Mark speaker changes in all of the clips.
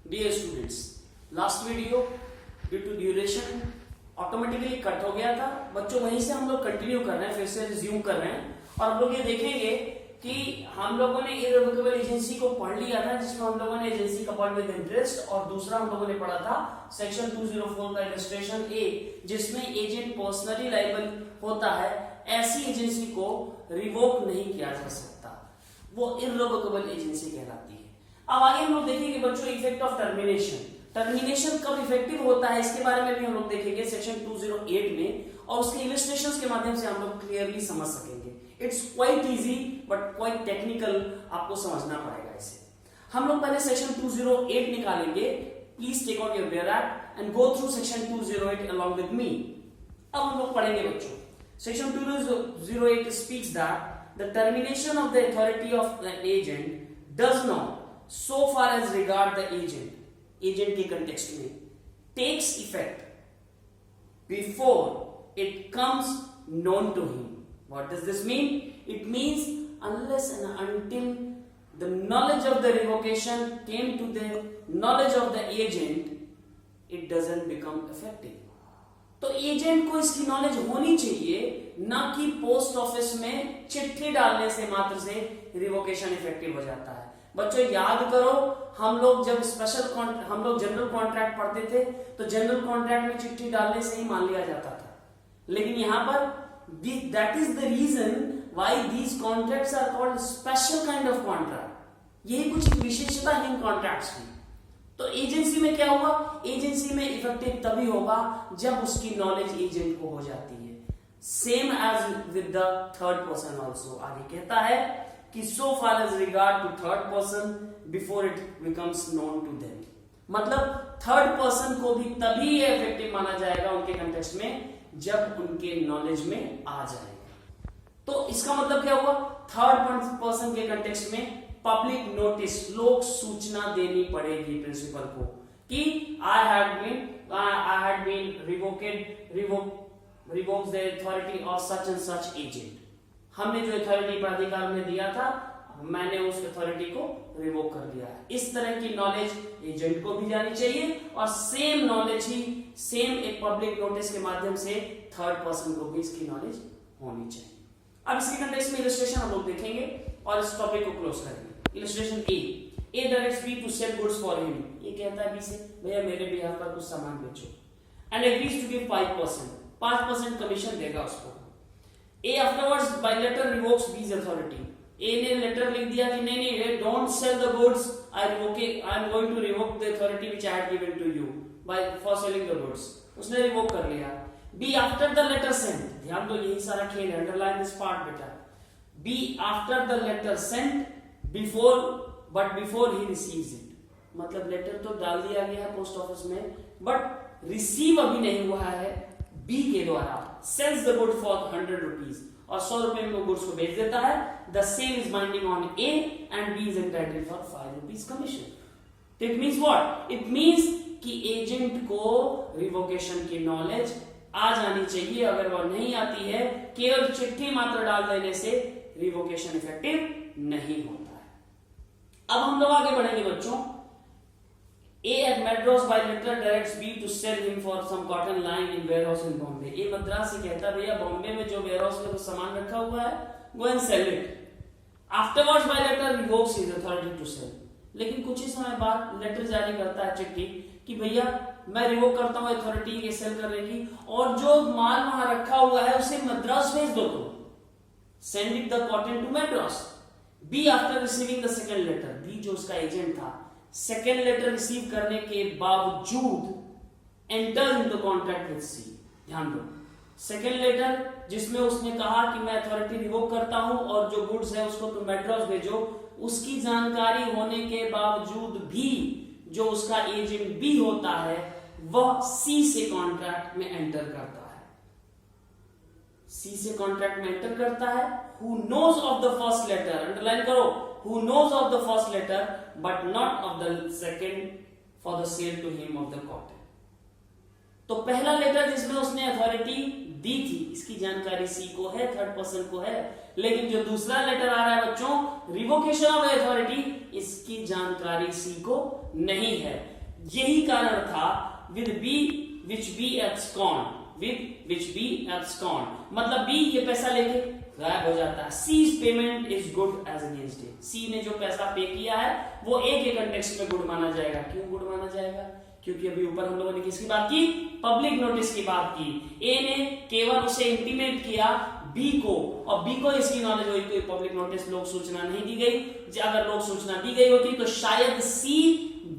Speaker 1: Dear students, last video due to duration automatically cut हो गया था। बच्चों वहीं से हम लोग कंटिन्यू कर रहे हैं, फिर से रिज्यूम कर रहे हैं और हम लोग ये देखेंगे कि हम लोगों ने इररिवोकेबल एजेंसी को पढ़ लिया था, जिसमें हम लोगों ने एजेंसी कपल्ड विद इंटरेस्ट, और दूसरा हम लोगों ने पढ़ा था सेक्शन 204 का इलस्ट्रेशन ए, जिसमें एजेंट पर्सनली लायबल होता है। ऐसी एजेंसी को रिवोक नहीं किया जा सकता, वो इररिवोकेबल एजेंसी कहलाती है। अब आगे हम लोग देखेंगे बच्चों इफेक्ट ऑफ टर्मिनेशन। टर्मिनेशन कब इफेक्टिव होता है इसके बारे में भी हम लोग देखेंगे सेक्शन 208 में, और उसके इलस्ट्रेशंस के माध्यम से हम लोग क्लियरली समझ सकेंगे। It's quite easy but quite technical, आपको समझना पड़ेगा इसे। हम लोग पहले सेक्शन 208 निकालेंगे। Please take out your bare app and go through section 208 along with me। अब हम लोग पढ़ेंगे बच्चों। Section 208 speaks that the termination of the authority of the agent does not, so far as regard the agent के context में, takes effect before it comes known to him. What does this mean? It means unless and until the knowledge of the revocation came to the knowledge of the agent, it doesn't become effective. तो agent को इसकी knowledge होनी चाहिए, ना कि post office में चिट्ठी डालने से मात्र से रिवोकेशन इफेक्टिव हो जाता है। बच्चों याद करो, हम लोग जब हम लोग जनरल कॉन्ट्रैक्ट पढ़ते थे तो जनरल कॉन्ट्रैक्ट में चिट्ठी डालने से ही मान लिया जाता था, लेकिन यहां पर that is the reason why these contracts are called special kind of contract. यही कुछ विशेषता है इन कॉन्ट्रैक्ट्स की। तो एजेंसी में क्या हुआ? एजेंसी में इफेक्टिव तभी होगा जब उसकी नॉलेज एजेंट को हो जाती है। Same as with the third person also. आगे कहता है कि so far as regard to third person before it becomes known to them, मतलब थर्ड पर्सन को भी तभी इफेक्टिव माना जाएगा उनके कंटेक्स्ट में जब उनके नॉलेज में आ जाएगा। तो इसका मतलब क्या हुआ? थर्ड पर्सन के कंटेक्स्ट में पब्लिक नोटिस, लोक सूचना देनी पड़ेगी प्रिंसिपल को कि I had been revoked the authority of such and such agent। हमने जो अथॉरिटी प्राधिकार में दिया था, मैंने उस अथॉरिटी को रिवोक कर दिया है। इस तरह की नॉलेज एजेंट को भी जानी चाहिए और सेम नॉलेज ही सेम एक पब्लिक नोटिस के माध्यम से थर्ड पर्सन को भी इसकी नॉलेज होनी चाहिए। अब इसके कंटेक्स्ट में इलस्ट्रेशन हम लोग देखेंगे और इस टॉपिक को क्लोज करेंगे। Illustration A directs B to sell goods for him. ये कहता है बी से, भैया मेरे बिहाफ पर कुछ सामान बेचो, and agrees to give 5% commission देगा उसको। A afterwards by letter revokes B's authority. A ने लेटर लिख दिया कि नहीं, don't sell the goods, I am going to revoke the authority which I had given to you by for selling the goods. उसने revoke कर लिया। B after the letter sent, ध्यान दो यही सारा खेल है, अंडरलाइन दिस पार्ट बेटा। B after the letter sent before he receives it, मतलब लेटर तो डाल दिया गया है पोस्ट ऑफिस में, बट रिसीव अभी नहीं हुआ है। बी के द्वारा sells the good for 100 rupees, और 100 रुपए में वो गुड्स को बेच देता है। The sale is binding on A and B is entitled for 5 rupees commission. It means what? It means कि एजेंट को रिवोकेशन की नॉलेज आ जानी चाहिए। अगर वो नहीं आती है, केवल चिट्ठी मात्र डाल देने से रिवोकेशन इफेक्टिव नहीं होता है। अब हम लोग आगे बढ़ेंगे बच्चों। A at Madras by letter directs B to sell him for some cotton lying in warehouse in Bombay। A Madras से कहता है भैया बॉम्बे में जो वेयरहाउस में कुछ सामान रखा हुआ है, go and sell it। Afterwards by letter revokes his authority to sell। लेकिन कुछ ही समय बाद लेटर जारी करता है, चिट्ठी, कि भैया मैं रिवोक करता हूं अथॉरिटी के सेल करने की, और जो माल वहां रखा हुआ है उसे मद्रास भेज दो। तो send it the cotton to Madras. B after receiving the second letter, B जो उसका एजेंट था, सेकेंड लेटर रिसीव करने के बावजूद enter into contract with C. ध्यान दो, सेकेंड लेटर जिसमें उसने कहा कि मैं अथॉरिटी रिवोक करता हूं और जो गुड्स है उसको तुम मद्रास भेजो, उसकी जानकारी होने के बावजूद भी जो उसका एजेंट बी होता है वह सी से कॉन्ट्रैक्ट में एंटर करता है। सी से कॉन्ट्रैक्ट में एंटर करता है। Who knows of the first letter, underline करो, who knows of the first letter but not of the second for the sale to him of the cotton. तो पहला लेटर जिसमें उसने अथॉरिटी दी थी, इसकी जानकारी सी को है, थर्ड पर्सन को है, लेकिन जो दूसरा लेटर आ रहा है बच्चों, रिवोकेशन ऑफ अथॉरिटी, इसकी जानकारी सी को नहीं है। यही कारण था with B which B abscond, with which B abscond, मतलब B ये पैसा लेके गायब हो जाता है। C's payment is good as against A, C ने जो पैसा पे किया है वो A के कंटेक्स्ट में गुड माना जाएगा। क्यों गुड माना जाएगा? क्योंकि अभी ऊपर हम लोगों ने किसकी बात की? पब्लिक नोटिस की बात की। A ने केवल उसे इंटीमेट किया B को, और B को इसकी नॉलेज हुई कोई पब्लिक नोटिस लोक सूचना नहीं दी गई। अगर लोक सूचना दी गई होती तो शायद C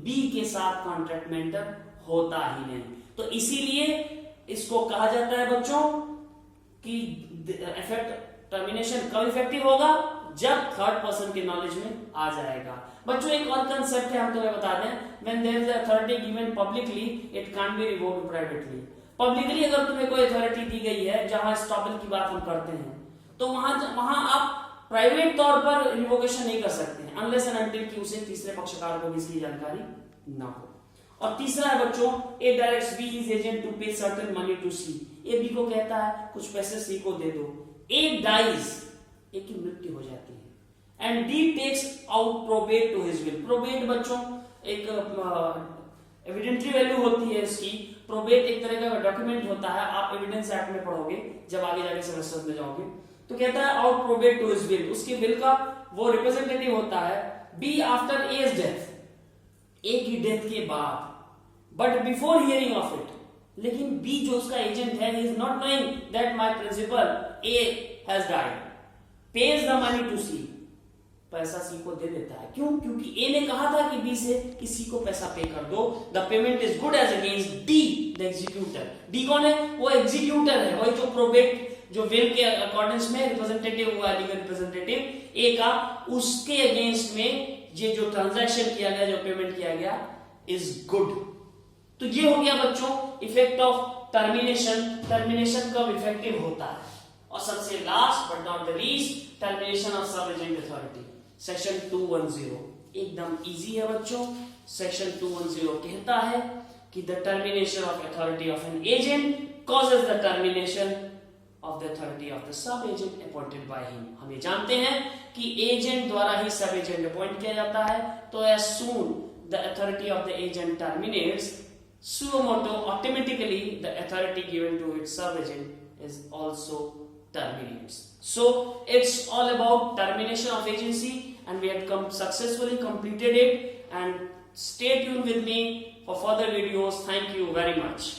Speaker 1: B के साथ कॉन्ट्रैक्ट में एंटर होता ही नहीं। तो इसीलिए इसको कहा जाता है बच्चों कि इफेक्ट टर्मिनेशन कब इफेक्टिव होगा? जब थर्ड पर्सन के नॉलेज में आ जाएगा। बच्चों एक और कंसेप्ट है, हम तुम्हें बता दें, when there is authority given publicly it can't be revoked privately. Publicly अगर तुम्हें कोई अथॉरिटी दी गई है, जहां स्टॉपल की बात हम करते हैं, तो वहां आप प्राइवेट तौर पर रिवोकेशन नहीं कर सकते हैं अनलेस एंड अनटिल कि उसे तीसरे पक्षकार को भी इसकी जानकारी ना हो। और तीसरा है बच्चों, A directs B his agent to pay certain money to C. A B को कहता है कुछ पैसे सी को दे दो। ए डाइज, ए की मृत्यु हो जाती है, and D takes out probate to his will. Probate बच्चों एक एविडेंटरी वैल्यू होती है इसकी। प्रोबेट एक तरह का डॉक्यूमेंट होता है, आप एविडेंस एक्ट में पढ़ोगे जब आगे जाके सेमेस्टर्स में जाओगे। तो कहता है out probate to his will, उसके विल का वो रिप्रेजेंटेटिव होता है। B after A's death, A की डेथ के बाद, but before hearing of it, लेकिन बी जो उसका एजेंट है, he is not knowing that my principal A has died, pays the money to C, पैसा सी को दे देता है। क्यों? क्योंकि ए ने कहा था कि बी से कि सी को पैसा पे कर दो। The payment is good as against D the executor. D कौन है? वो एग्जीक्यूटर है, वही जो प्रोबेट जो विल के अकॉर्डेंस में रिप्रेजेंटेटिव हुआ, लीगल रिप्रेजेंटेटिव ए का, उसके अगेंस्ट में ये जो ट्रांजैक्शन किया गया, जो पेमेंट किया गया, इज गुड। तो ये हो गया बच्चों इफेक्ट ऑफ टर्मिनेशन। टर्मिनेशन कब इफेक्टिव होता है? और सबसे last but not the least, termination of सब एजेंट अथॉरिटी। सेक्शन 210 एकदम इजी है बच्चों। सेक्शन 210 कहता है कि the termination of authority of an agent causes the termination of the authority of the sub agent appointed by him। हम ये जानते हैं कि एजेंट द्वारा ही सब एजेंट अपॉइंट किया जाता है। तो as soon the authority of the agent terminates, suo motu automatically the authority given to its sub agent is also terminates। So it's all about termination of agency, and we have successfully completed it, and stay tuned with me for further videos. Thank you very much.